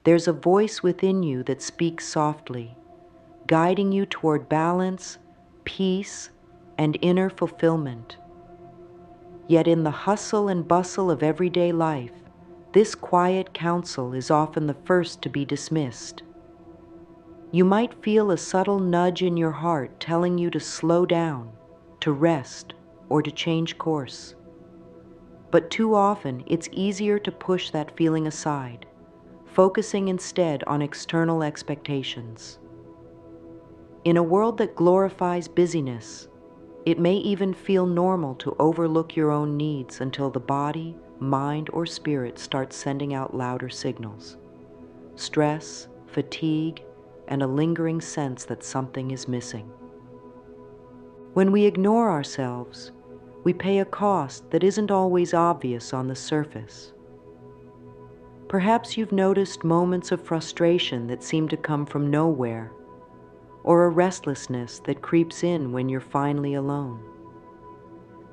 There's a voice within you that speaks softly, guiding you toward balance, peace, and inner fulfillment. Yet in the hustle and bustle of everyday life, this quiet counsel is often the first to be dismissed. You might feel a subtle nudge in your heart telling you to slow down, to rest, or to change course. But too often, it's easier to push that feeling aside, focusing instead on external expectations. In a world that glorifies busyness, it may even feel normal to overlook your own needs until the body, mind, or spirit starts sending out louder signals. Stress, fatigue, and a lingering sense that something is missing. When we ignore ourselves, we pay a cost that isn't always obvious on the surface. Perhaps you've noticed moments of frustration that seem to come from nowhere, or a restlessness that creeps in when you're finally alone.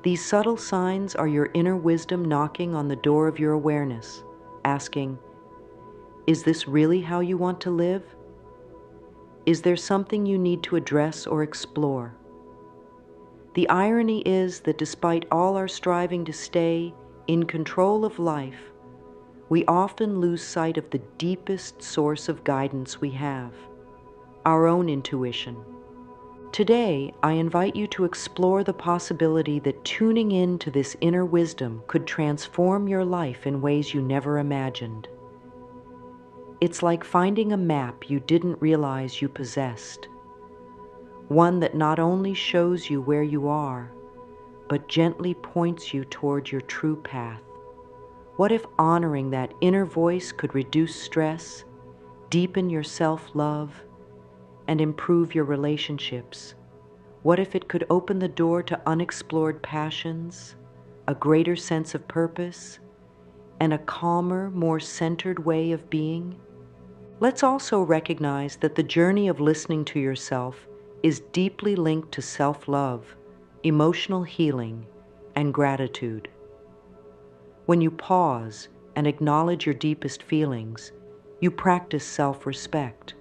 These subtle signs are your inner wisdom knocking on the door of your awareness, asking, is this really how you want to live? Is there something you need to address or explore? The irony is that despite all our striving to stay in control of life, we often lose sight of the deepest source of guidance we have, our own intuition. Today, I invite you to explore the possibility that tuning in to this inner wisdom could transform your life in ways you never imagined. It's like finding a map you didn't realize you possessed, one that not only shows you where you are, but gently points you toward your true path. What if honoring that inner voice could reduce stress, deepen your self-love, and improve your relationships? What if it could open the door to unexplored passions, a greater sense of purpose, and a calmer, more centered way of being? Let's also recognize that the journey of listening to yourself is deeply linked to self-love, emotional healing, and gratitude. When you pause and acknowledge your deepest feelings, you practice self-respect.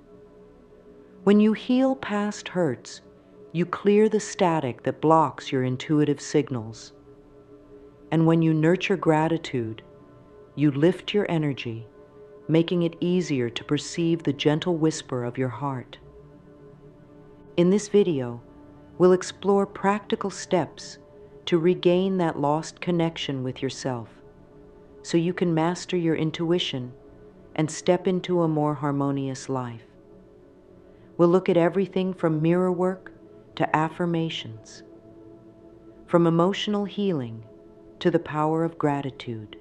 When you heal past hurts, you clear the static that blocks your intuitive signals. And when you nurture gratitude, you lift your energy, making it easier to perceive the gentle whisper of your heart. In this video, we'll explore practical steps to regain that lost connection with yourself, so you can master your intuition and step into a more harmonious life. We'll look at everything from mirror work to affirmations, from emotional healing to the power of gratitude.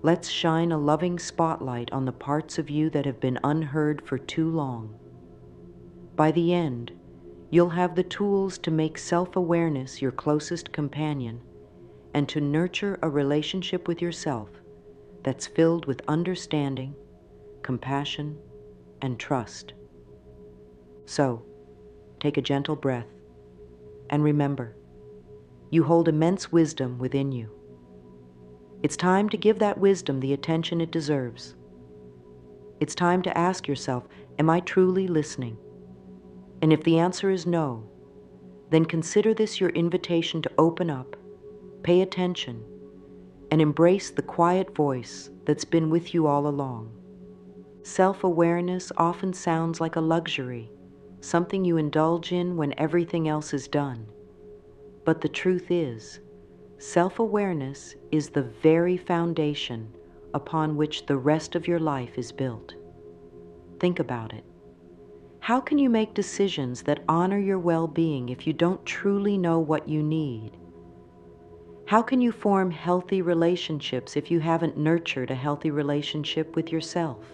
Let's shine a loving spotlight on the parts of you that have been unheard for too long. By the end, you'll have the tools to make self-awareness your closest companion and to nurture a relationship with yourself that's filled with understanding, compassion, and trust. So, take a gentle breath and remember, you hold immense wisdom within you. It's time to give that wisdom the attention it deserves. It's time to ask yourself, am I truly listening? And if the answer is no, then consider this your invitation to open up, pay attention, and embrace the quiet voice that's been with you all along. Self-awareness often sounds like a luxury, something you indulge in when everything else is done. But the truth is, self-awareness is the very foundation upon which the rest of your life is built. Think about it. How can you make decisions that honor your well-being if you don't truly know what you need? How can you form healthy relationships if you haven't nurtured a healthy relationship with yourself?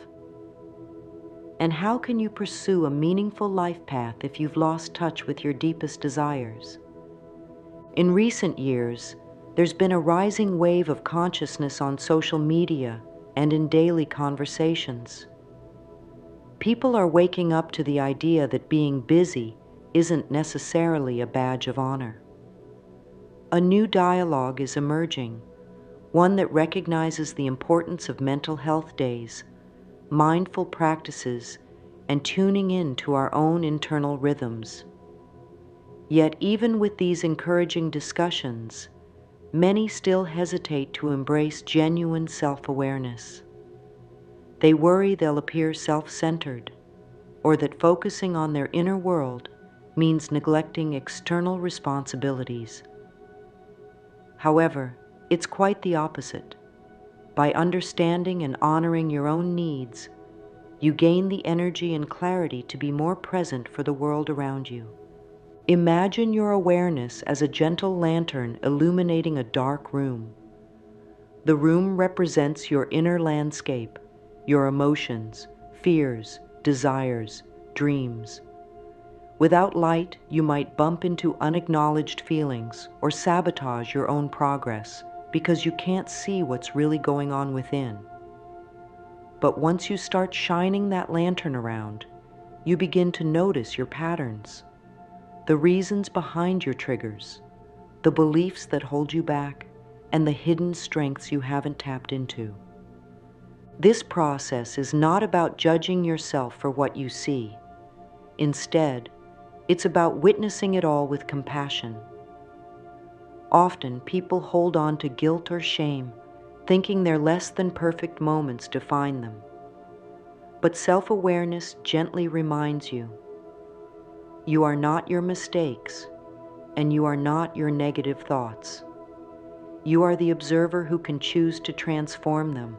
And how can you pursue a meaningful life path if you've lost touch with your deepest desires? In recent years, there's been a rising wave of consciousness on social media and in daily conversations. People are waking up to the idea that being busy isn't necessarily a badge of honor. A new dialogue is emerging, one that recognizes the importance of mental health days, mindful practices, and tuning in to our own internal rhythms. Yet even with these encouraging discussions, many still hesitate to embrace genuine self-awareness. They worry they'll appear self-centered, or that focusing on their inner world means neglecting external responsibilities. However, it's quite the opposite. By understanding and honoring your own needs, you gain the energy and clarity to be more present for the world around you. Imagine your awareness as a gentle lantern illuminating a dark room. The room represents your inner landscape, your emotions, fears, desires, dreams. Without light, you might bump into unacknowledged feelings or sabotage your own progress because you can't see what's really going on within. But once you start shining that lantern around, you begin to notice your patterns, the reasons behind your triggers, the beliefs that hold you back, and the hidden strengths you haven't tapped into. This process is not about judging yourself for what you see. Instead, it's about witnessing it all with compassion. Often, people hold on to guilt or shame, thinking their less than perfect moments define them. But self-awareness gently reminds you, you are not your mistakes, and you are not your negative thoughts. You are the observer who can choose to transform them.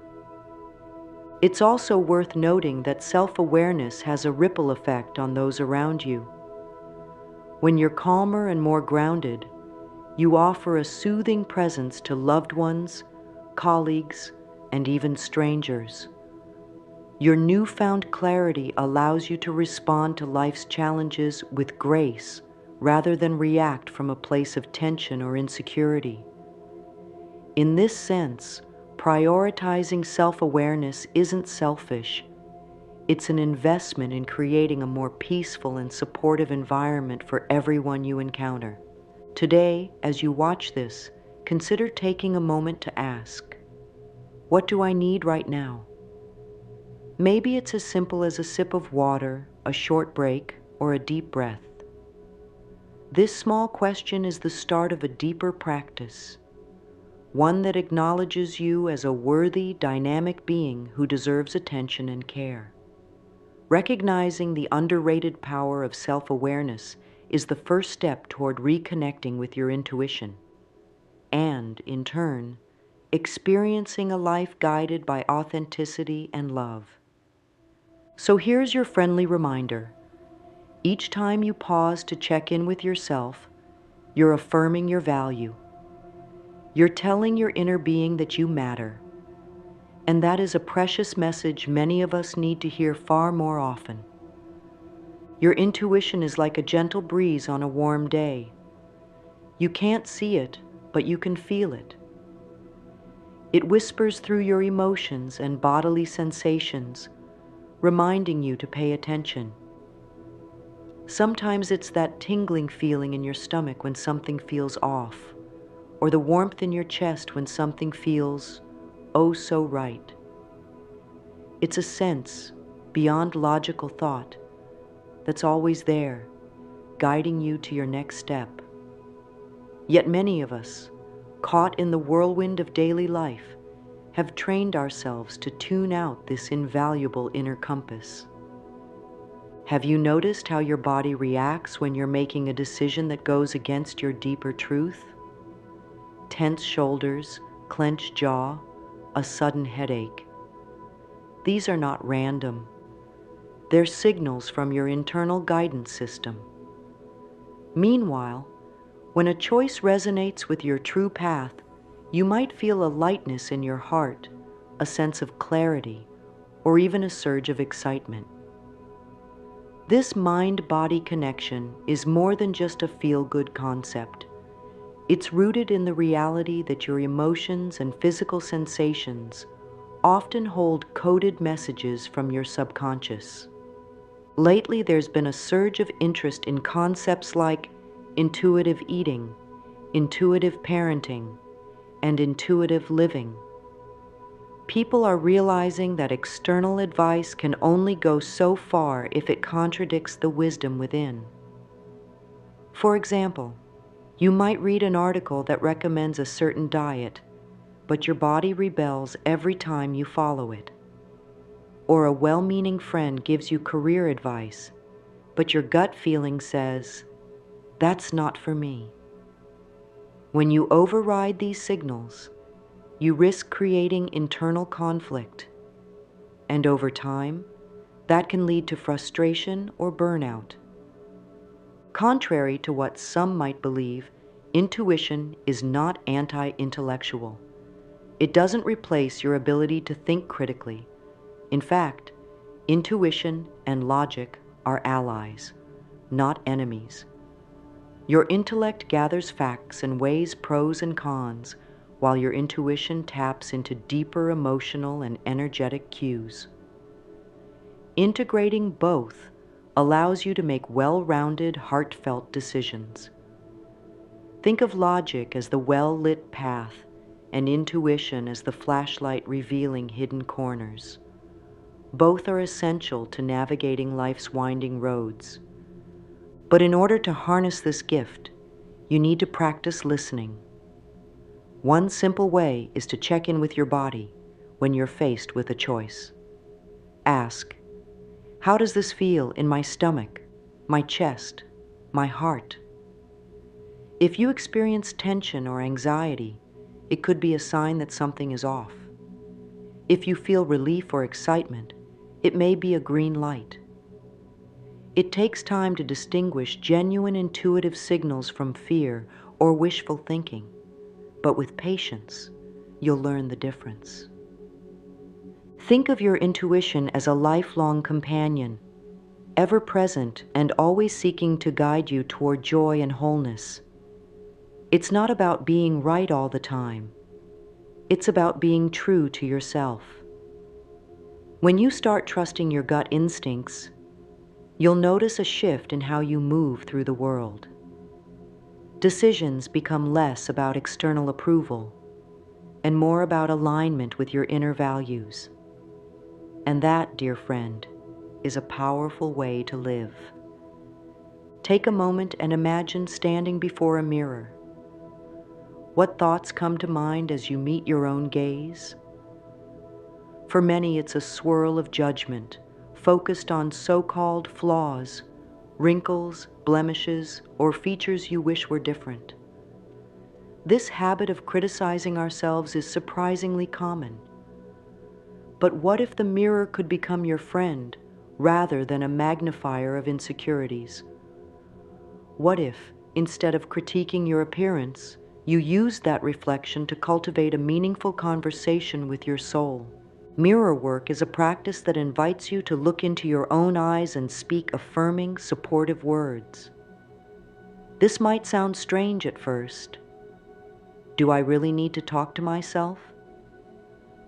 It's also worth noting that self-awareness has a ripple effect on those around you. When you're calmer and more grounded, you offer a soothing presence to loved ones, colleagues, and even strangers. Your newfound clarity allows you to respond to life's challenges with grace rather than react from a place of tension or insecurity. In this sense, prioritizing self-awareness isn't selfish. It's an investment in creating a more peaceful and supportive environment for everyone you encounter. Today, as you watch this, consider taking a moment to ask, what do I need right now? Maybe it's as simple as a sip of water, a short break, or a deep breath. This small question is the start of a deeper practice, one that acknowledges you as a worthy, dynamic being who deserves attention and care. Recognizing the underrated power of self-awareness is the first step toward reconnecting with your intuition, and, in turn, experiencing a life guided by authenticity and love. So here's your friendly reminder. Each time you pause to check in with yourself, you're affirming your value. You're telling your inner being that you matter. And that is a precious message many of us need to hear far more often. Your intuition is like a gentle breeze on a warm day. You can't see it, but you can feel it. It whispers through your emotions and bodily sensations, reminding you to pay attention. Sometimes it's that tingling feeling in your stomach when something feels off, or the warmth in your chest when something feels, oh, so right. It's a sense, beyond logical thought, that's always there, guiding you to your next step. Yet many of us, caught in the whirlwind of daily life, have trained ourselves to tune out this invaluable inner compass. Have you noticed how your body reacts when you're making a decision that goes against your deeper truth? Tense shoulders, clenched jaw, a sudden headache. These are not random. They're signals from your internal guidance system. Meanwhile, when a choice resonates with your true path, you might feel a lightness in your heart, a sense of clarity, or even a surge of excitement. This mind-body connection is more than just a feel-good concept. It's rooted in the reality that your emotions and physical sensations often hold coded messages from your subconscious. Lately, there's been a surge of interest in concepts like intuitive eating, intuitive parenting, and intuitive living. People are realizing that external advice can only go so far if it contradicts the wisdom within. For example, you might read an article that recommends a certain diet, but your body rebels every time you follow it. Or a well-meaning friend gives you career advice, but your gut feeling says, "That's not for me." When you override these signals, you risk creating internal conflict, and over time, that can lead to frustration or burnout. Contrary to what some might believe, intuition is not anti-intellectual. It doesn't replace your ability to think critically. In fact, intuition and logic are allies, not enemies. Your intellect gathers facts and weighs pros and cons, while your intuition taps into deeper emotional and energetic cues. Integrating both allows you to make well-rounded, heartfelt decisions. Think of logic as the well-lit path and intuition as the flashlight revealing hidden corners. Both are essential to navigating life's winding roads. But in order to harness this gift, you need to practice listening. One simple way is to check in with your body when you're faced with a choice. Ask, how does this feel in my stomach, my chest, my heart? If you experience tension or anxiety, it could be a sign that something is off. If you feel relief or excitement, it may be a green light. It takes time to distinguish genuine intuitive signals from fear or wishful thinking, but with patience, you'll learn the difference. Think of your intuition as a lifelong companion, ever present and always seeking to guide you toward joy and wholeness. It's not about being right all the time. It's about being true to yourself. When you start trusting your gut instincts, you'll notice a shift in how you move through the world. Decisions become less about external approval and more about alignment with your inner values. And that, dear friend, is a powerful way to live. Take a moment and imagine standing before a mirror. What thoughts come to mind as you meet your own gaze? For many, it's a swirl of judgment, focused on so-called flaws, wrinkles, blemishes, or features you wish were different. This habit of criticizing ourselves is surprisingly common. But what if the mirror could become your friend rather than a magnifier of insecurities? What if, instead of critiquing your appearance, you used that reflection to cultivate a meaningful conversation with your soul? Mirror work is a practice that invites you to look into your own eyes and speak affirming, supportive words. This might sound strange at first. Do I really need to talk to myself?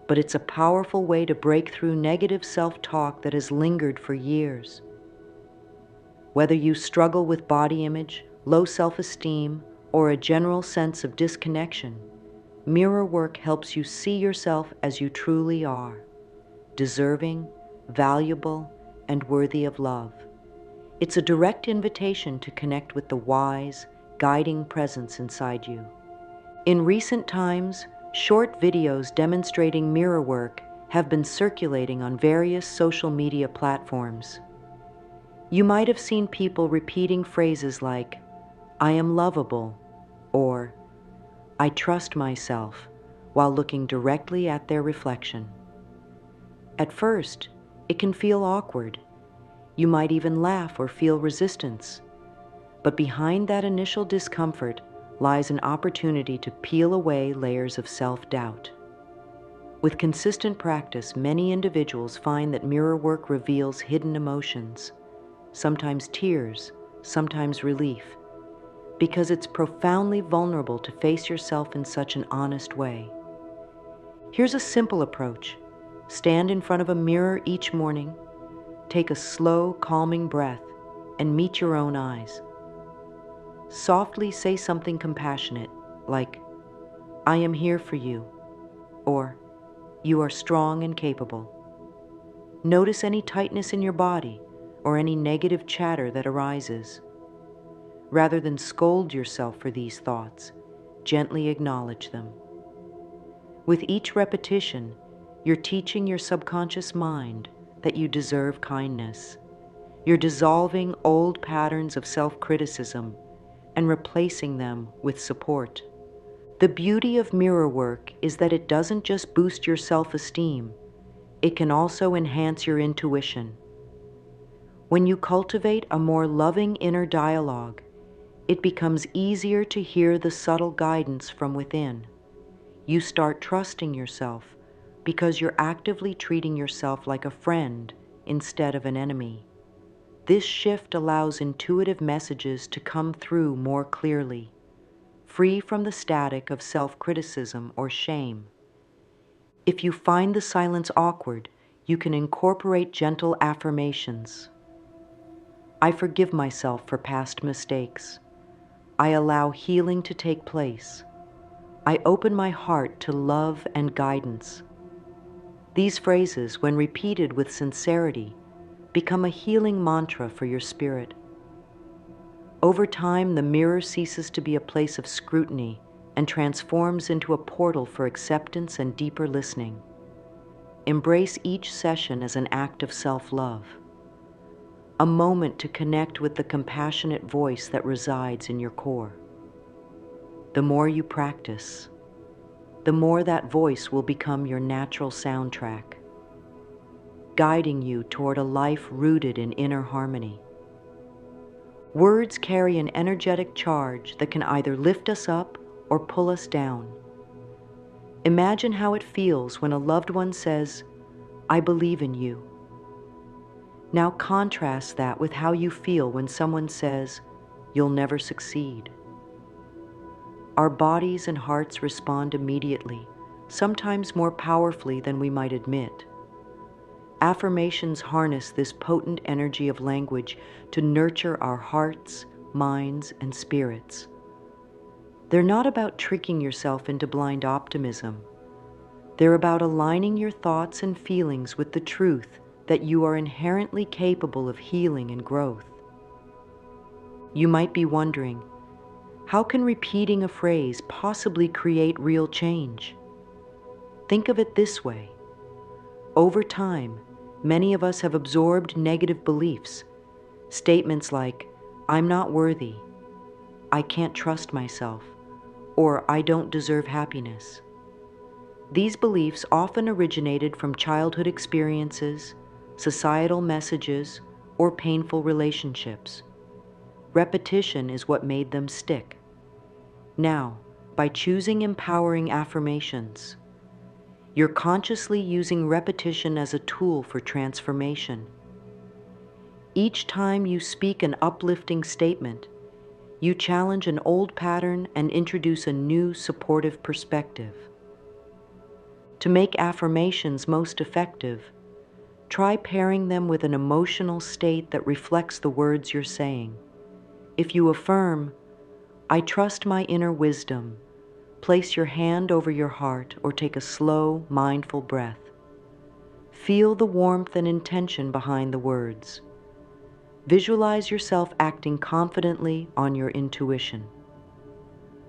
But it's a powerful way to break through negative self-talk that has lingered for years. Whether you struggle with body image, low self-esteem, or a general sense of disconnection, mirror work helps you see yourself as you truly are, deserving, valuable, and worthy of love. It's a direct invitation to connect with the wise, guiding presence inside you. In recent times, short videos demonstrating mirror work have been circulating on various social media platforms. You might have seen people repeating phrases like, "I am lovable," or "I trust myself," while looking directly at their reflection. At first, it can feel awkward. You might even laugh or feel resistance. But behind that initial discomfort lies an opportunity to peel away layers of self-doubt. With consistent practice, many individuals find that mirror work reveals hidden emotions, sometimes tears, sometimes relief, because it's profoundly vulnerable to face yourself in such an honest way. Here's a simple approach. Stand in front of a mirror each morning, take a slow, calming breath, and meet your own eyes. Softly say something compassionate, like, "I am here for you," or You are strong and capable. Notice any tightness in your body or any negative chatter that arises. Rather than scold yourself for these thoughts, gently acknowledge them. With each repetition, you're teaching your subconscious mind that you deserve kindness. You're dissolving old patterns of self-criticism and replacing them with support. The beauty of mirror work is that it doesn't just boost your self-esteem, it can also enhance your intuition. When you cultivate a more loving inner dialogue, it becomes easier to hear the subtle guidance from within. You start trusting yourself because you're actively treating yourself like a friend instead of an enemy. This shift allows intuitive messages to come through more clearly, free from the static of self-criticism or shame. If you find the silence awkward, you can incorporate gentle affirmations. I forgive myself for past mistakes. I allow healing to take place. I open my heart to love and guidance. These phrases, when repeated with sincerity, become a healing mantra for your spirit. Over time, the mirror ceases to be a place of scrutiny and transforms into a portal for acceptance and deeper listening. Embrace each session as an act of self-love, a moment to connect with the compassionate voice that resides in your core. The more you practice, the more that voice will become your natural soundtrack, guiding you toward a life rooted in inner harmony. Words carry an energetic charge that can either lift us up or pull us down. Imagine how it feels when a loved one says, "I believe in you." Now contrast that with how you feel when someone says, "You'll never succeed." Our bodies and hearts respond immediately, sometimes more powerfully than we might admit. Affirmations harness this potent energy of language to nurture our hearts, minds, and spirits. They're not about tricking yourself into blind optimism. They're about aligning your thoughts and feelings with the truth that you are inherently capable of healing and growth. You might be wondering, how can repeating a phrase possibly create real change? Think of it this way. Over time, many of us have absorbed negative beliefs, statements like, "I'm not worthy," "I can't trust myself," or "I don't deserve happiness." These beliefs often originated from childhood experiences, societal messages, or painful relationships. Repetition is what made them stick. Now, by choosing empowering affirmations, you're consciously using repetition as a tool for transformation. Each time you speak an uplifting statement, you challenge an old pattern and introduce a new supportive perspective. To make affirmations most effective, try pairing them with an emotional state that reflects the words you're saying. If you affirm, "I trust my inner wisdom," place your hand over your heart or take a slow, mindful breath. Feel the warmth and intention behind the words. Visualize yourself acting confidently on your intuition.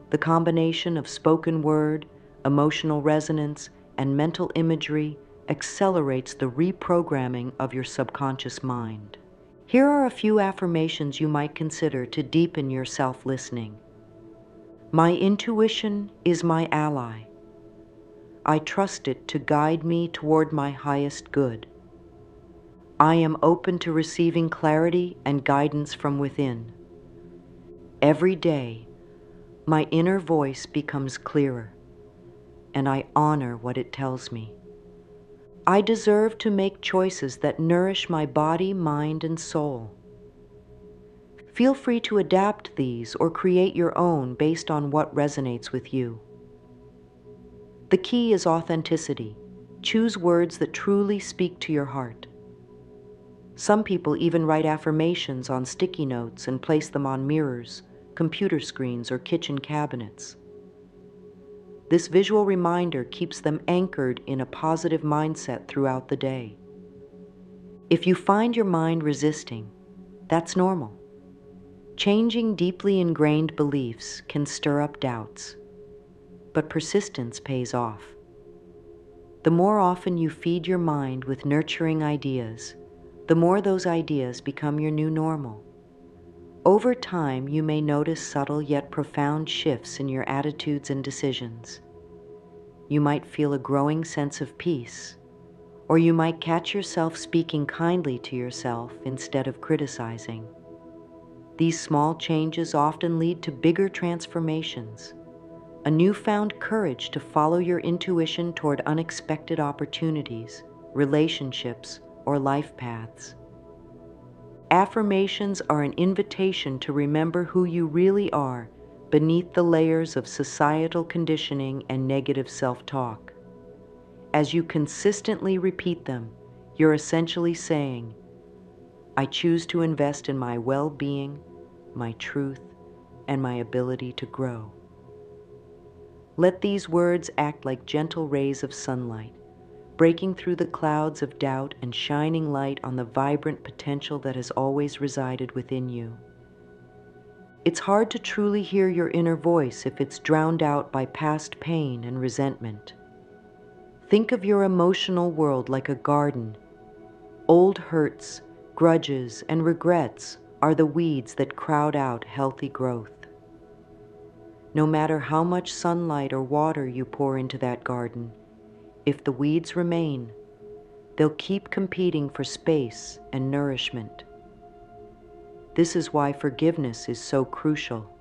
The combination of spoken word, emotional resonance, and mental imagery accelerates the reprogramming of your subconscious mind. Here are a few affirmations you might consider to deepen your self-listening. My intuition is my ally. I trust it to guide me toward my highest good. I am open to receiving clarity and guidance from within. Every day, my inner voice becomes clearer, and I honor what it tells me. I deserve to make choices that nourish my body, mind, and soul. Feel free to adapt these or create your own based on what resonates with you. The key is authenticity. Choose words that truly speak to your heart. Some people even write affirmations on sticky notes and place them on mirrors, computer screens, or kitchen cabinets. This visual reminder keeps them anchored in a positive mindset throughout the day. If you find your mind resisting, that's normal. Changing deeply ingrained beliefs can stir up doubts, but persistence pays off. The more often you feed your mind with nurturing ideas, the more those ideas become your new normal. Over time, you may notice subtle yet profound shifts in your attitudes and decisions. You might feel a growing sense of peace, or you might catch yourself speaking kindly to yourself instead of criticizing. These small changes often lead to bigger transformations, a newfound courage to follow your intuition toward unexpected opportunities, relationships, or life paths. Affirmations are an invitation to remember who you really are beneath the layers of societal conditioning and negative self-talk. As you consistently repeat them, you're essentially saying, I choose to invest in my well-being, my truth, and my ability to grow. Let these words act like gentle rays of sunlight, breaking through the clouds of doubt and shining light on the vibrant potential that has always resided within you. It's hard to truly hear your inner voice if it's drowned out by past pain and resentment. Think of your emotional world like a garden. Old hurts, grudges, and regrets are the weeds that crowd out healthy growth. No matter how much sunlight or water you pour into that garden, if the weeds remain, they'll keep competing for space and nourishment. This is why forgiveness is so crucial.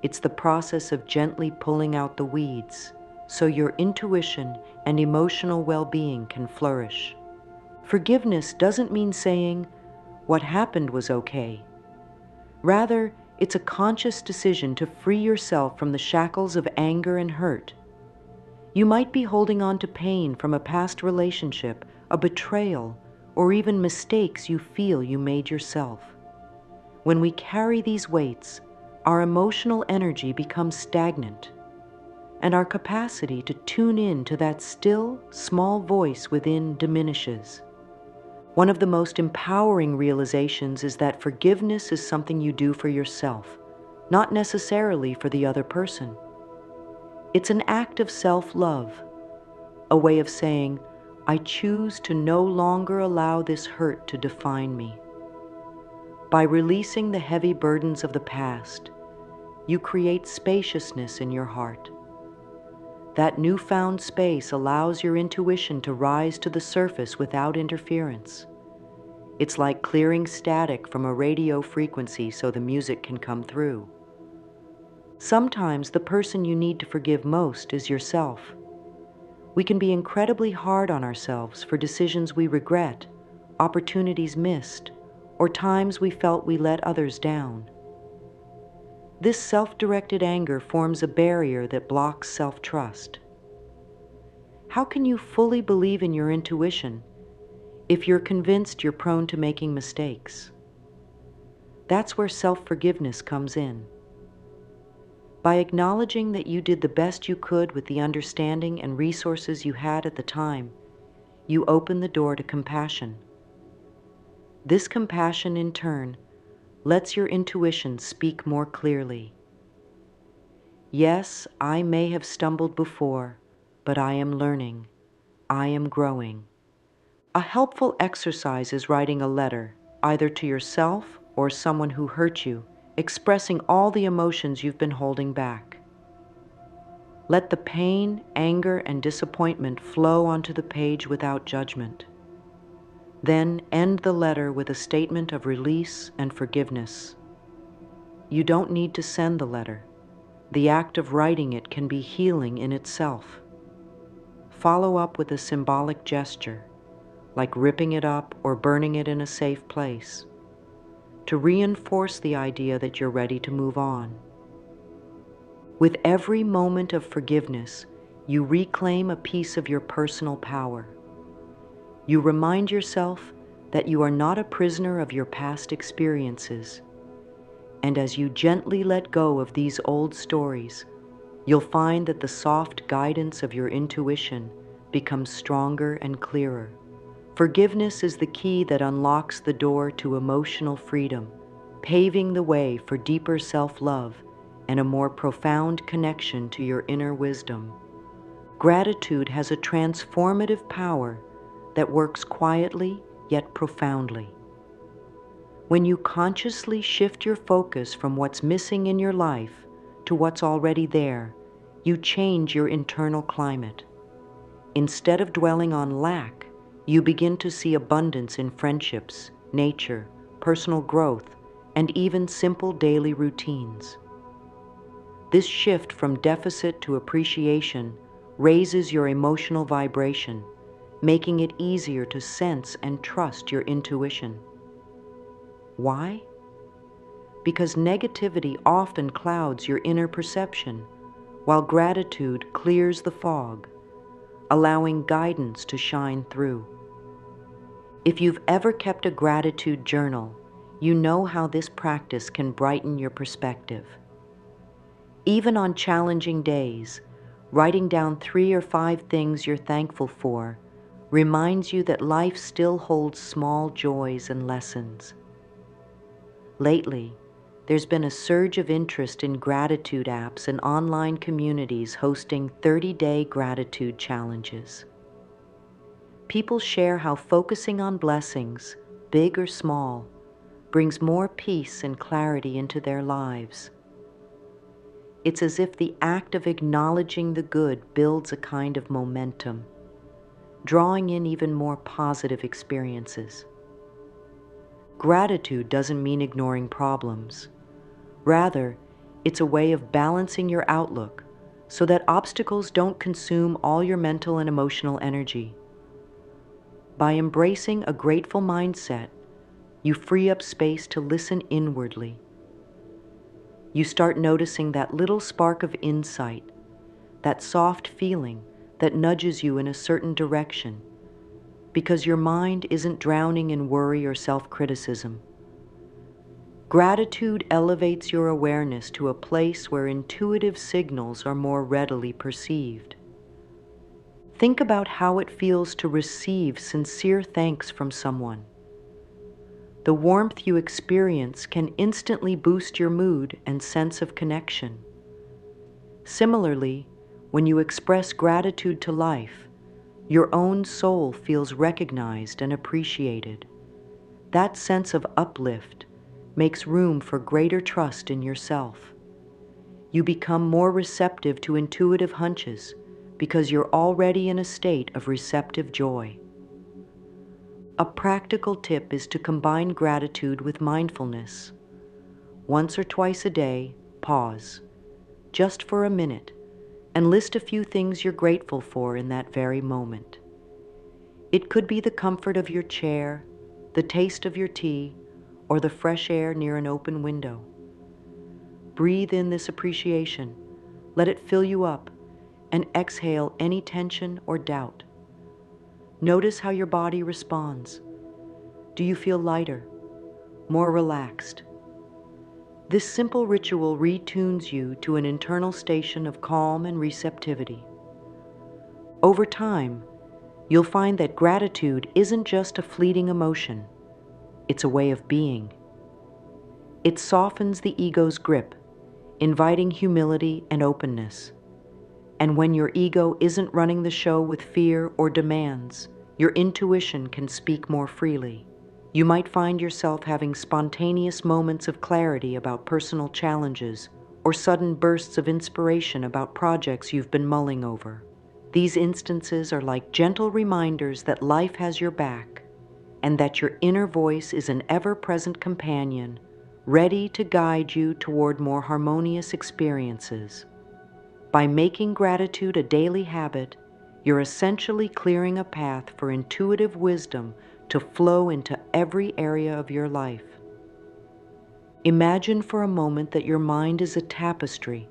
It's the process of gently pulling out the weeds so your intuition and emotional well-being can flourish. Forgiveness doesn't mean saying, what happened was okay. Rather, it's a conscious decision to free yourself from the shackles of anger and hurt. You might be holding on to pain from a past relationship, a betrayal, or even mistakes you feel you made yourself. When we carry these weights, our emotional energy becomes stagnant, and our capacity to tune in to that still, small voice within diminishes. One of the most empowering realizations is that forgiveness is something you do for yourself, not necessarily for the other person. It's an act of self-love, a way of saying, I choose to no longer allow this hurt to define me. By releasing the heavy burdens of the past, you create spaciousness in your heart. That newfound space allows your intuition to rise to the surface without interference. It's like clearing static from a radio frequency so the music can come through. Sometimes the person you need to forgive most is yourself. We can be incredibly hard on ourselves for decisions we regret, opportunities missed, or times we felt we let others down. This self-directed anger forms a barrier that blocks self-trust. How can you fully believe in your intuition if you're convinced you're prone to making mistakes? That's where self-forgiveness comes in. By acknowledging that you did the best you could with the understanding and resources you had at the time, you open the door to compassion. This compassion, in turn, lets your intuition speak more clearly. Yes, I may have stumbled before, but I am learning. I am growing. A helpful exercise is writing a letter, either to yourself or someone who hurt you, expressing all the emotions you've been holding back. Let the pain, anger, and disappointment flow onto the page without judgment. Then end the letter with a statement of release and forgiveness. You don't need to send the letter. The act of writing it can be healing in itself. Follow up with a symbolic gesture, like ripping it up or burning it in a safe place, to reinforce the idea that you're ready to move on. With every moment of forgiveness, you reclaim a piece of your personal power. You remind yourself that you are not a prisoner of your past experiences. And as you gently let go of these old stories, You'll find that the soft guidance of your intuition becomes stronger and clearer. Forgiveness is the key that unlocks the door to emotional freedom, paving the way for deeper self-love and a more profound connection to your inner wisdom. Gratitude has a transformative power that works quietly yet profoundly. When you consciously shift your focus from what's missing in your life to what's already there, you change your internal climate. Instead of dwelling on lack, you begin to see abundance in friendships, nature, personal growth, and even simple daily routines. This shift from deficit to appreciation raises your emotional vibration, making it easier to sense and trust your intuition. Why? Because negativity often clouds your inner perception, while gratitude clears the fog, allowing guidance to shine through. If you've ever kept a gratitude journal, you know how this practice can brighten your perspective. Even on challenging days, writing down 3 or 5 things you're thankful for reminds you that life still holds small joys and lessons. Lately, there's been a surge of interest in gratitude apps and online communities hosting 30-day gratitude challenges. People share how focusing on blessings, big or small, brings more peace and clarity into their lives. It's as if the act of acknowledging the good builds a kind of momentum, drawing in even more positive experiences. Gratitude doesn't mean ignoring problems. Rather, it's a way of balancing your outlook so that obstacles don't consume all your mental and emotional energy. By embracing a grateful mindset, you free up space to listen inwardly. You start noticing that little spark of insight, that soft feeling that nudges you in a certain direction, because your mind isn't drowning in worry or self-criticism. Gratitude elevates your awareness to a place where intuitive signals are more readily perceived. Think about how it feels to receive sincere thanks from someone. The warmth you experience can instantly boost your mood and sense of connection. Similarly, when you express gratitude to life, your own soul feels recognized and appreciated. That sense of uplift makes room for greater trust in yourself. You become more receptive to intuitive hunches because you're already in a state of receptive joy. A practical tip is to combine gratitude with mindfulness. Once or twice a day, pause, just for a minute, and list a few things you're grateful for in that very moment. It could be the comfort of your chair, the taste of your tea, or the fresh air near an open window. Breathe in this appreciation, let it fill you up, and exhale any tension or doubt. Notice how your body responds. Do you feel lighter, more relaxed? This simple ritual retunes you to an internal station of calm and receptivity. Over time, you'll find that gratitude isn't just a fleeting emotion, it's a way of being. It softens the ego's grip, inviting humility and openness. And when your ego isn't running the show with fear or demands, your intuition can speak more freely. You might find yourself having spontaneous moments of clarity about personal challenges or sudden bursts of inspiration about projects you've been mulling over. These instances are like gentle reminders that life has your back and that your inner voice is an ever-present companion, ready to guide you toward more harmonious experiences. By making gratitude a daily habit, you're essentially clearing a path for intuitive wisdom to flow into every area of your life. Imagine for a moment that your mind is a tapestry,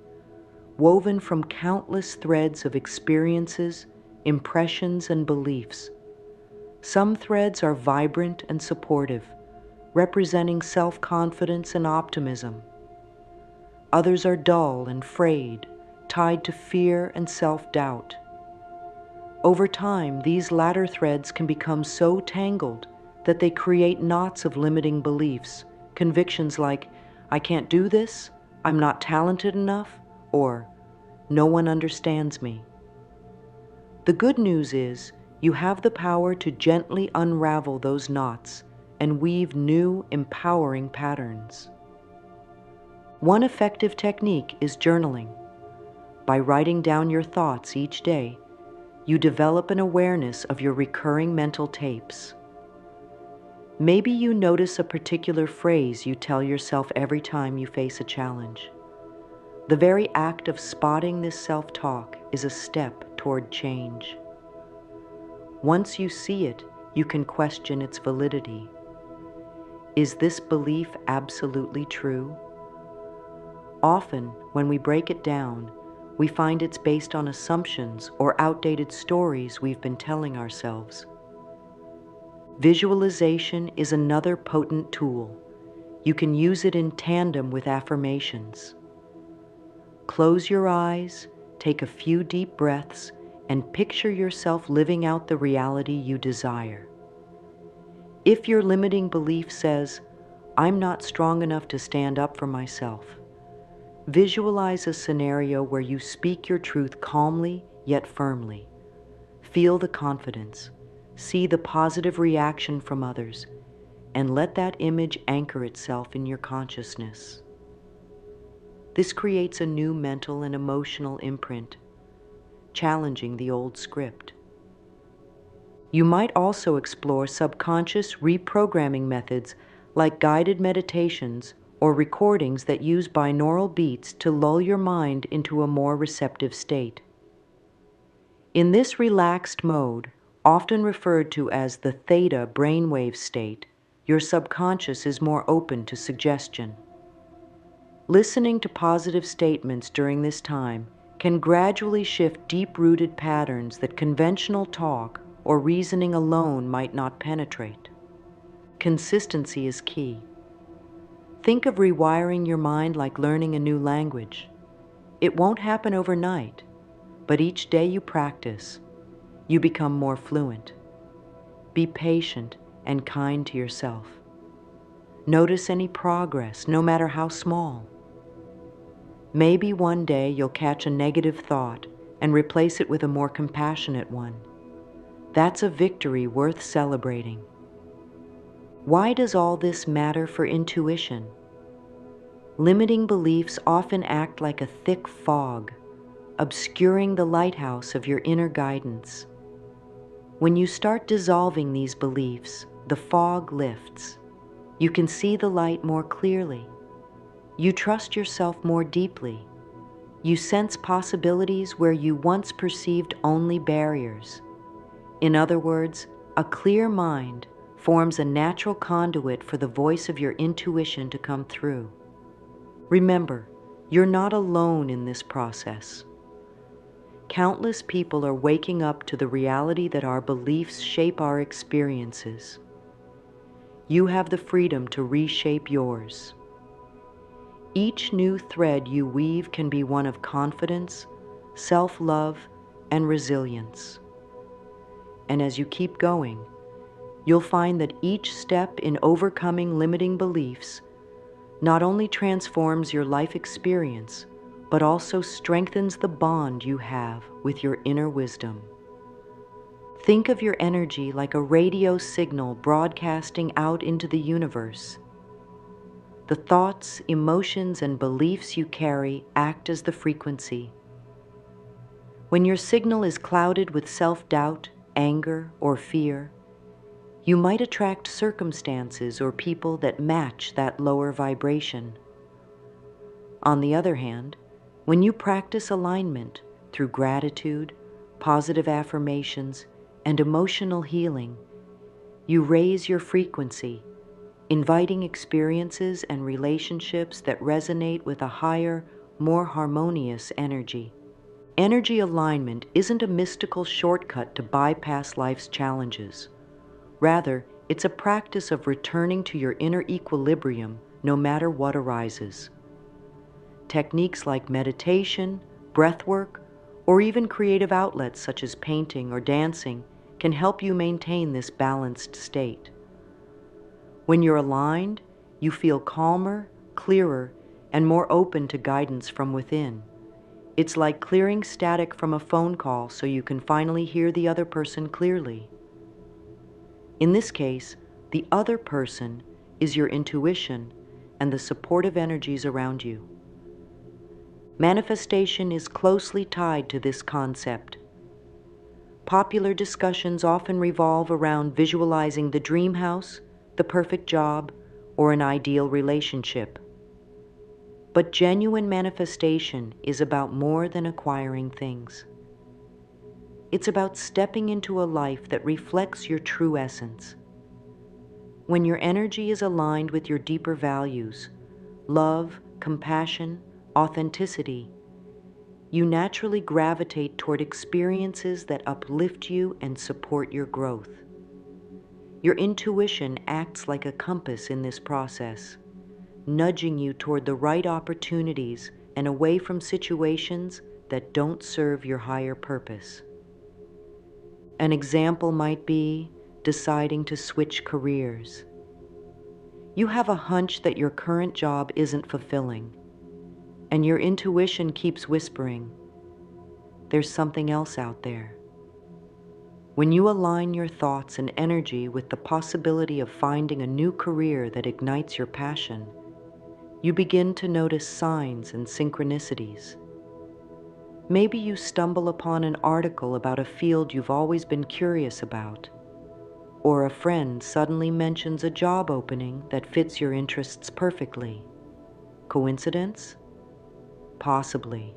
woven from countless threads of experiences, impressions, and beliefs. Some threads are vibrant and supportive, representing self-confidence and optimism. Others are dull and frayed, tied to fear and self-doubt. Over time, these latter threads can become so tangled that they create knots of limiting beliefs, convictions like, I can't do this, I'm not talented enough, or no one understands me. The good news is you have the power to gently unravel those knots and weave new, empowering patterns. One effective technique is journaling. By writing down your thoughts each day, you develop an awareness of your recurring mental tapes. Maybe you notice a particular phrase you tell yourself every time you face a challenge. The very act of spotting this self-talk is a step toward change. Once you see it, you can question its validity. Is this belief absolutely true? Often, when we break it down, we find it's based on assumptions or outdated stories we've been telling ourselves. Visualization is another potent tool. You can use it in tandem with affirmations. Close your eyes, take a few deep breaths, and picture yourself living out the reality you desire. If your limiting belief says, I'm not strong enough to stand up for myself, visualize a scenario where you speak your truth calmly yet firmly. Feel the confidence, see the positive reaction from others, and let that image anchor itself in your consciousness. This creates a new mental and emotional imprint, challenging the old script. You might also explore subconscious reprogramming methods like guided meditations or recordings that use binaural beats to lull your mind into a more receptive state. In this relaxed mode, often referred to as the theta brainwave state, your subconscious is more open to suggestion. Listening to positive statements during this time can gradually shift deep-rooted patterns that conventional talk or reasoning alone might not penetrate. Consistency is key. Think of rewiring your mind like learning a new language. It won't happen overnight, but each day you practice, you become more fluent. Be patient and kind to yourself. Notice any progress, no matter how small. Maybe one day you'll catch a negative thought and replace it with a more compassionate one. That's a victory worth celebrating. Why does all this matter for intuition? Limiting beliefs often act like a thick fog, obscuring the lighthouse of your inner guidance. When you start dissolving these beliefs, the fog lifts. You can see the light more clearly. You trust yourself more deeply. You sense possibilities where you once perceived only barriers. In other words, a clear mind forms a natural conduit for the voice of your intuition to come through. Remember, you're not alone in this process. Countless people are waking up to the reality that our beliefs shape our experiences. You have the freedom to reshape yours. Each new thread you weave can be one of confidence, self-love, and resilience. And as you keep going, you'll find that each step in overcoming limiting beliefs not only transforms your life experience, but also strengthens the bond you have with your inner wisdom. Think of your energy like a radio signal broadcasting out into the universe. The thoughts, emotions, and beliefs you carry act as the frequency. When your signal is clouded with self-doubt, anger, or fear, you might attract circumstances or people that match that lower vibration. On the other hand, when you practice alignment through gratitude, positive affirmations, and emotional healing, you raise your frequency, inviting experiences and relationships that resonate with a higher, more harmonious energy. Energy alignment isn't a mystical shortcut to bypass life's challenges. Rather, it's a practice of returning to your inner equilibrium no matter what arises. Techniques like meditation, Breathwork, or even creative outlets such as painting or dancing can help you maintain this balanced state. When you're aligned, you feel calmer, clearer, and more open to guidance from within. It's like clearing static from a phone call so you can finally hear the other person clearly. In this case, the other person is your intuition and the supportive energies around you. Manifestation is closely tied to this concept. Popular discussions often revolve around visualizing the dream house, the perfect job, or an ideal relationship. But genuine manifestation is about more than acquiring things. It's about stepping into a life that reflects your true essence. When your energy is aligned with your deeper values, love, compassion, authenticity, you naturally gravitate toward experiences that uplift you and support your growth. Your intuition acts like a compass in this process, nudging you toward the right opportunities and away from situations that don't serve your higher purpose. An example might be deciding to switch careers. You have a hunch that your current job isn't fulfilling, and your intuition keeps whispering, "There's something else out there." When you align your thoughts and energy with the possibility of finding a new career that ignites your passion, you begin to notice signs and synchronicities. Maybe you stumble upon an article about a field you've always been curious about, or a friend suddenly mentions a job opening that fits your interests perfectly. Coincidence? Possibly.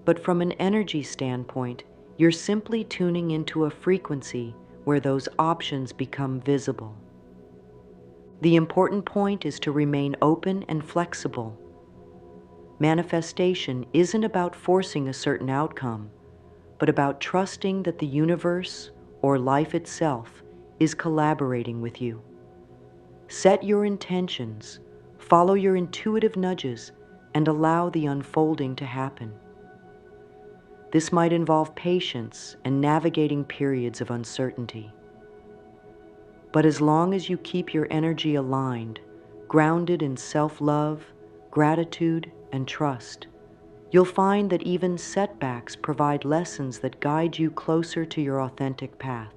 But from an energy standpoint, you're simply tuning into a frequency where those options become visible. The important point is to remain open and flexible. Manifestation isn't about forcing a certain outcome, but about trusting that the universe, or life itself, is collaborating with you. Set your intentions, follow your intuitive nudges, and allow the unfolding to happen. This might involve patience and navigating periods of uncertainty. But as long as you keep your energy aligned, grounded in self-love, gratitude, and trust, you'll find that even setbacks provide lessons that guide you closer to your authentic path.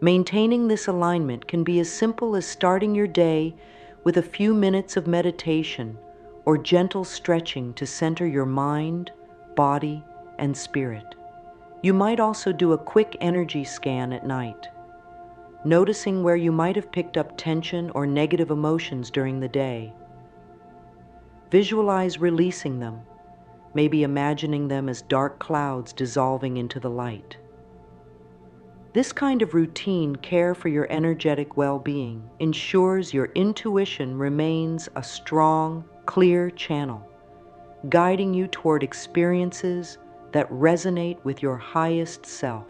Maintaining this alignment can be as simple as starting your day with a few minutes of meditation or gentle stretching to center your mind, body, and spirit. You might also do a quick energy scan at night, noticing where you might have picked up tension or negative emotions during the day. Visualize releasing them, maybe imagining them as dark clouds dissolving into the light. This kind of routine care for your energetic well-being ensures your intuition remains a strong, clear channel, guiding you toward experiences that resonate with your highest self.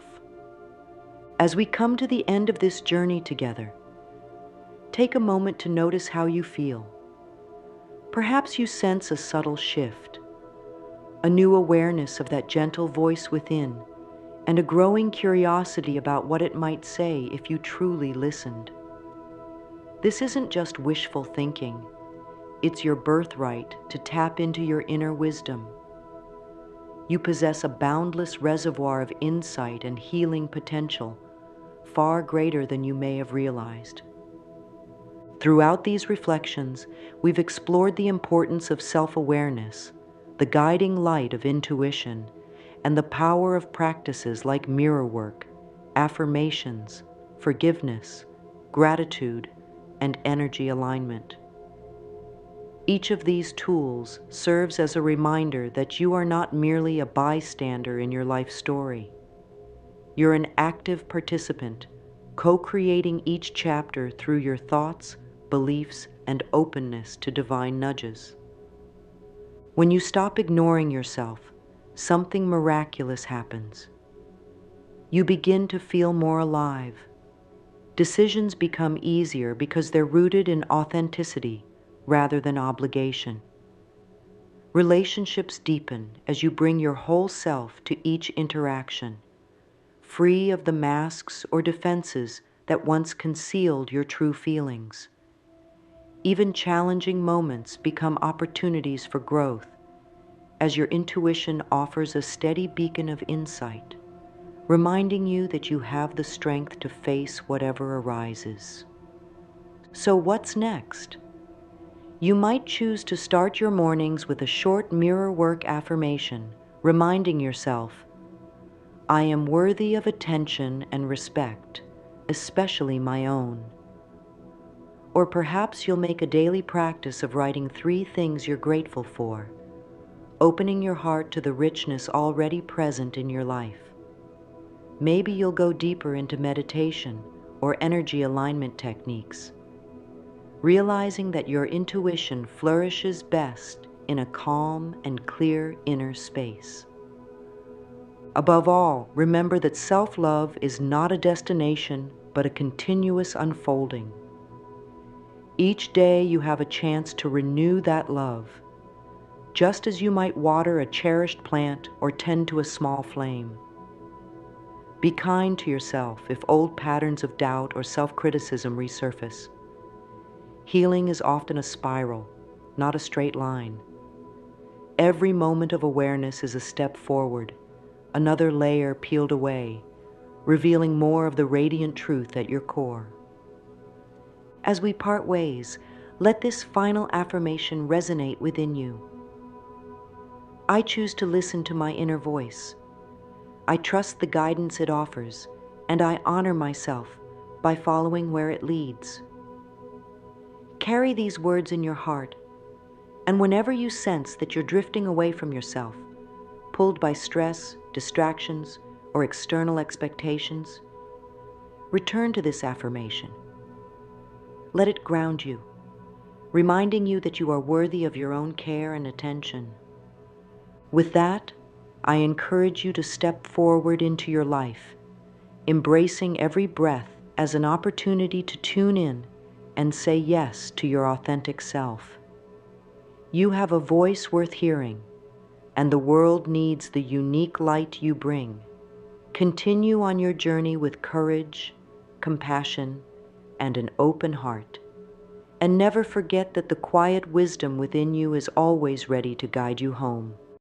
As we come to the end of this journey together, take a moment to notice how you feel. Perhaps you sense a subtle shift, a new awareness of that gentle voice within, and a growing curiosity about what it might say if you truly listened. This isn't just wishful thinking. It's your birthright to tap into your inner wisdom. You possess a boundless reservoir of insight and healing potential, far greater than you may have realized. Throughout these reflections, we've explored the importance of self-awareness, the guiding light of intuition, and the power of practices like mirror work, affirmations, forgiveness, gratitude, and energy alignment. Each of these tools serves as a reminder that you are not merely a bystander in your life story. You're an active participant, co-creating each chapter through your thoughts, beliefs, and openness to divine nudges. When you stop ignoring yourself, something miraculous happens. You begin to feel more alive. Decisions become easier because they're rooted in authenticity rather than obligation. Relationships deepen as you bring your whole self to each interaction, free of the masks or defenses that once concealed your true feelings. Even challenging moments become opportunities for growth as your intuition offers a steady beacon of insight, reminding you that you have the strength to face whatever arises. So what's next? You might choose to start your mornings with a short mirror work affirmation, reminding yourself, I am worthy of attention and respect, especially my own. Or perhaps you'll make a daily practice of writing 3 things you're grateful for, opening your heart to the richness already present in your life. Maybe you'll go deeper into meditation or energy alignment techniques, realizing that your intuition flourishes best in a calm and clear inner space. Above all, remember that self-love is not a destination, but a continuous unfolding. Each day you have a chance to renew that love, just as you might water a cherished plant or tend to a small flame. Be kind to yourself if old patterns of doubt or self-criticism resurface. Healing is often a spiral, not a straight line. Every moment of awareness is a step forward, another layer peeled away, revealing more of the radiant truth at your core. As we part ways, let this final affirmation resonate within you. I choose to listen to my inner voice. I trust the guidance it offers, and I honor myself by following where it leads. Carry these words in your heart, and whenever you sense that you're drifting away from yourself, pulled by stress, distractions, or external expectations, return to this affirmation. Let it ground you, reminding you that you are worthy of your own care and attention. With that, I encourage you to step forward into your life, embracing every breath as an opportunity to tune in and say yes to your authentic self. You have a voice worth hearing, and the world needs the unique light you bring. Continue on your journey with courage, compassion, and an open heart. And never forget that the quiet wisdom within you is always ready to guide you home.